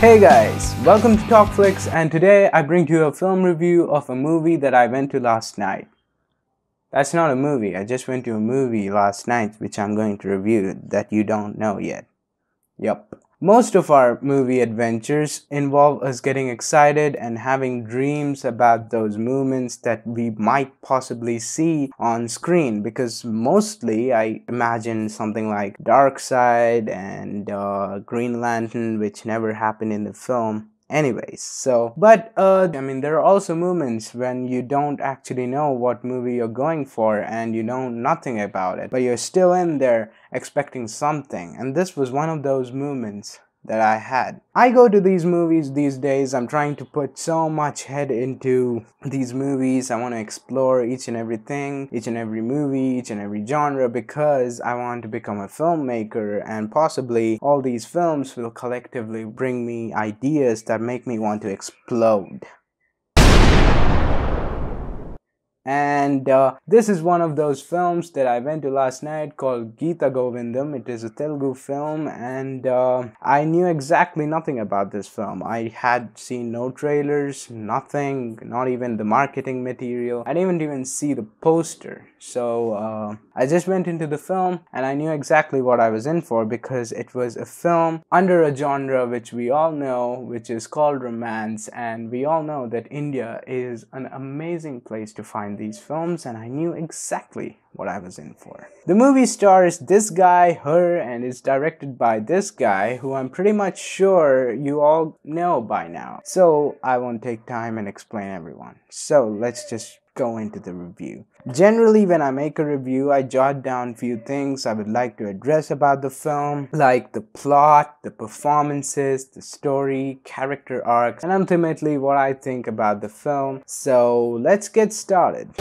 Hey guys, welcome to Talkflix, and today I bring to you a film review of a movie that I went to last night. That's not a movie, I just went to a movie last night which I'm going to review that you don't know yet. Yup. Most of our movie adventures involve us getting excited and having dreams about those moments that we might possibly see on screen, because mostly I imagine something like Dark Side and Green Lantern, which never happened in the film. Anyways, there are also moments when you don't actually know what movie you're going for and you know nothing about it, but you're still in there expecting something, and this was one of those moments that I had. I go to these movies these days. I'm trying to put so much head into these movies. I want to explore each and everything, each and every movie, each and every genre, because I want to become a filmmaker, and possibly all these films will collectively bring me ideas that make me want to explode. And this is one of those films that I went to last night called Geetha Govindam. It is a Telugu film, and I knew exactly nothing about this film. I had seen no trailers, nothing, not even the marketing material. I didn't even see the poster. So I just went into the film and I knew exactly what I was in for, because it was a film under a genre which we all know, which is called romance, and we all know that India is an amazing place to find these films, and I knew exactly what I was in for. The movie stars this guy, her, and is directed by this guy who I'm pretty much sure you all know by now. So I won't take time and explain everyone. So let's just go into the review. Generally, when I make a review, I jot down few things I would like to address about the film, like the plot, the performances, the story, character arcs, and ultimately what I think about the film. So let's get started.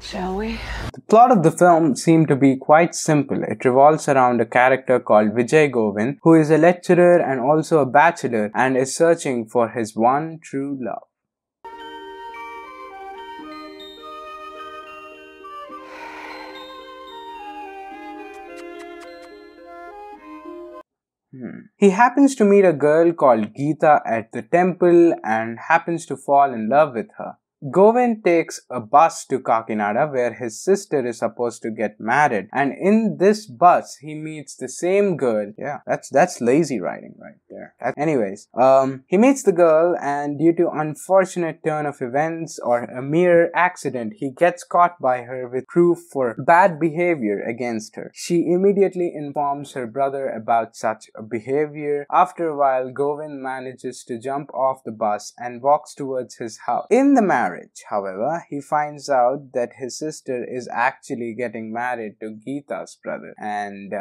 Shall we? The plot of the film seemed to be quite simple. It revolves around a character called Vijay Govind, who is a lecturer and also a bachelor and is searching for his one true love. He happens to meet a girl called Geetha at the temple and happens to fall in love with her. Govind takes a bus to Kakinada where his sister is supposed to get married, and in this bus he meets the same girl. Yeah, that's lazy writing right there. He meets the girl, and due to unfortunate turn of events or a mere accident, he gets caught by her with proof for bad behavior against her. She immediately informs her brother about such a behavior. After a while, Govind manages to jump off the bus and walks towards his house. In the marriage, however, he finds out that his sister is actually getting married to Geetha's brother, and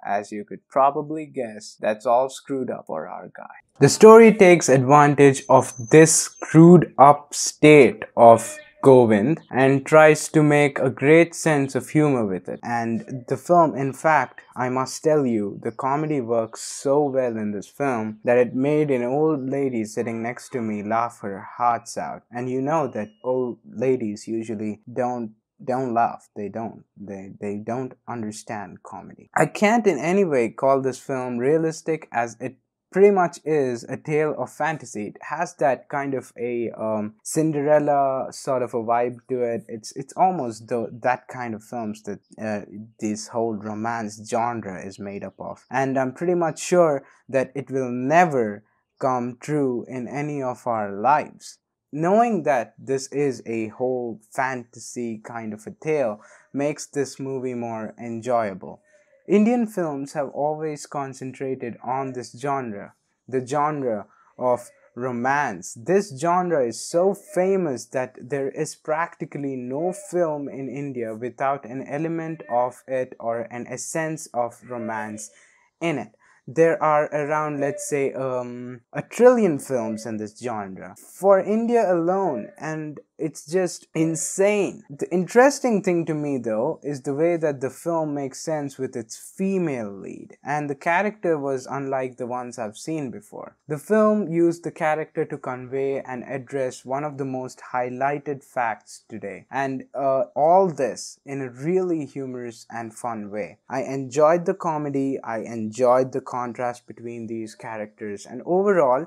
as you could probably guess, that's all screwed up for our guy. The story takes advantage of this screwed up state of Govind and tries to make a great sense of humor with it. And the film, in fact, I must tell you, the comedy works so well in this film that it made an old lady sitting next to me laugh her hearts out. And you know that old ladies usually don't laugh. They don't understand comedy. I can't in any way call this film realistic, as it pretty much is a tale of fantasy. It has that kind of a Cinderella sort of a vibe to it. It's almost that kind of films that this whole romance genre is made up of, and I'm pretty much sure that it will never come true in any of our lives. Knowing that this is a whole fantasy kind of a tale makes this movie more enjoyable. Indian films have always concentrated on this genre, the genre of romance. This genre is so famous that there is practically no film in India without an element of it or an essence of romance in it. There are around, let's say, 1 trillion films in this genre for India alone, and it's just insane. The interesting thing to me though is the way that the film makes sense with its female lead, and the character was unlike the ones I've seen before. The film used the character to convey and address one of the most highlighted facts today, and all this in a really humorous and fun way. I enjoyed the comedy, I enjoyed the contrast between these characters, and overall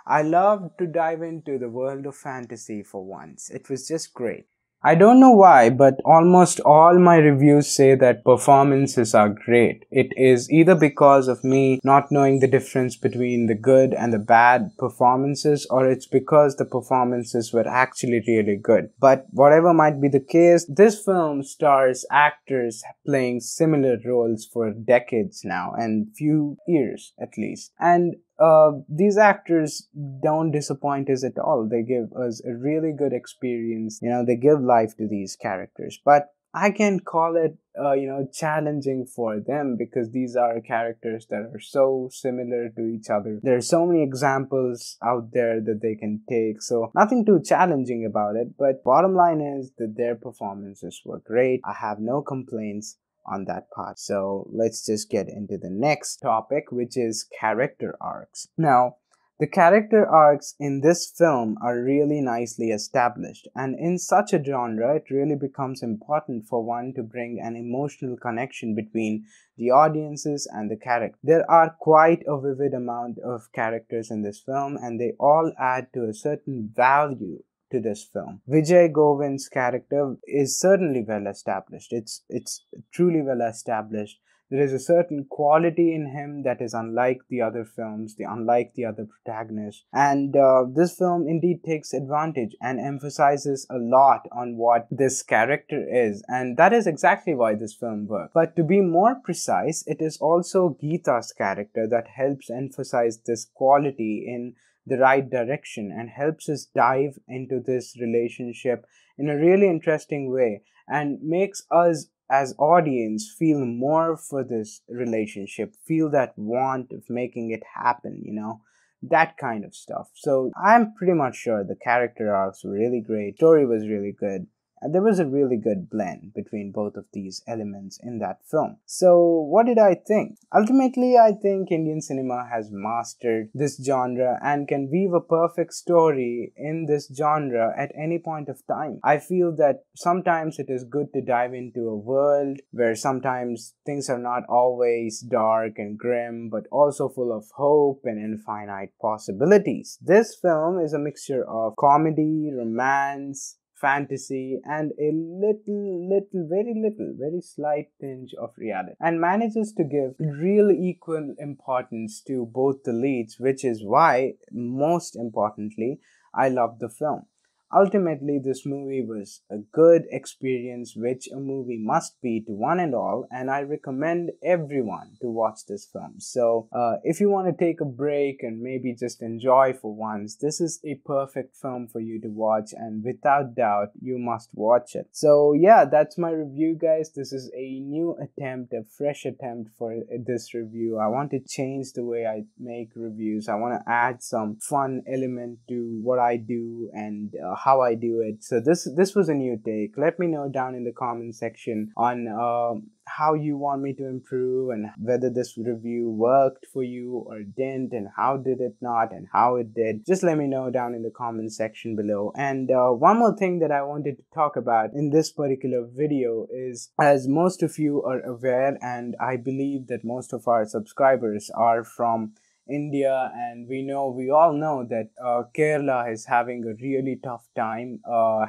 I loved to dive into the world of fantasy for once. It was just great. I don't know why, but almost all my reviews say that performances are great. It is either because of me not knowing the difference between the good and the bad performances, or it's because the performances were actually really good. But whatever might be the case, this film stars actors playing similar roles for decades now, and few years at least. And these actors don't disappoint us at all. They give us a really good experience. They give life to these characters. But I can call it, challenging for them, because these are characters that are so similar to each other. There are so many examples out there that they can take. So nothing too challenging about it. But bottom line is that their performances were great. I have no complaints on that part. So let's just get into the next topic, which is character arcs. Now, the character arcs in this film are really nicely established, and in such a genre, it really becomes important for one to bring an emotional connection between the audiences and the character. There are quite a vivid amount of characters in this film, and they all add to a certain value to this film. Vijay Govind's character is certainly well established. It's truly well established. There is a certain quality in him that is unlike the other films, unlike the other protagonists. And this film indeed takes advantage and emphasizes a lot on what this character is. And that is exactly why this film works. But to be more precise, it is also Geetha's character that helps emphasize this quality in the right direction and helps us dive into this relationship in a really interesting way and makes us as audience feel more for this relationship, feel that want of making it happen, that kind of stuff. So I'm pretty much sure the character arcs were really great, story was really good, and there was a really good blend between both of these elements in that film. So what did I think? Ultimately, I think Indian cinema has mastered this genre and can weave a perfect story in this genre at any point of time. I feel that sometimes it is good to dive into a world where sometimes things are not always dark and grim, but also full of hope and infinite possibilities. This film is a mixture of comedy, romance, fantasy, and a very slight tinge of reality, and manages to give real equal importance to both the leads, which is why, most importantly, I love the film. Ultimately, this movie was a good experience, which a movie must be to one and all, and I recommend everyone to watch this film. So, if you want to take a break and maybe just enjoy for once, this is a perfect film for you to watch, and without doubt, you must watch it. So, yeah, that's my review, guys. This is a new attempt, a fresh attempt for this review. I want to change the way I make reviews. I want to add some fun element to what I do and how I do it. So this was a new take. Let me know down in the comment section on how you want me to improve and whether this review worked for you or didn't, and how did it not and how it did. Just let me know down in the comment section below. And one more thing that I wanted to talk about in this particular video is, as most of you are aware, and I believe that most of our subscribers are from India, and we all know that Kerala is having a really tough time.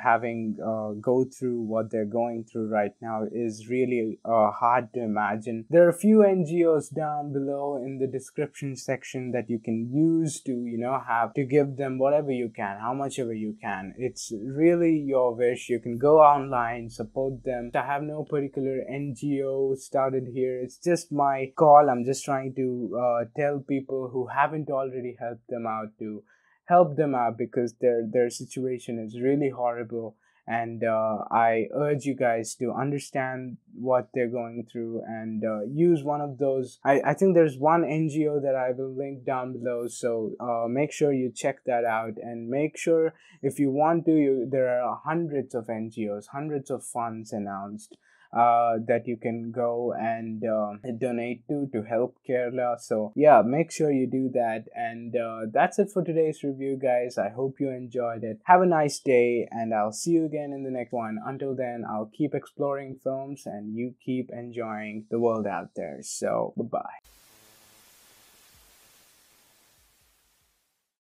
Having go through what they're going through right now is really hard to imagine. There are a few NGOs down below in the description section that you can use to have to give them whatever you can, how much ever you can. It's really your wish. You can go online, support them. I have no particular NGO started here. It's just my call. I'm just trying to tell people who haven't already helped them out to help them out, because their situation is really horrible And I urge you guys to understand what they're going through and use one of those. I think there's one NGO that I will link down below, so make sure you check that out, and make sure if you want to, there are hundreds of NGOs, hundreds of funds announced that you can go and donate to help Kerala. So yeah, make sure you do that. And that's it for today's review, guys. I hope you enjoyed it. Have a nice day, and I'll see you again in the next one. Until then, I'll keep exploring films and you keep enjoying the world out there. So bye bye.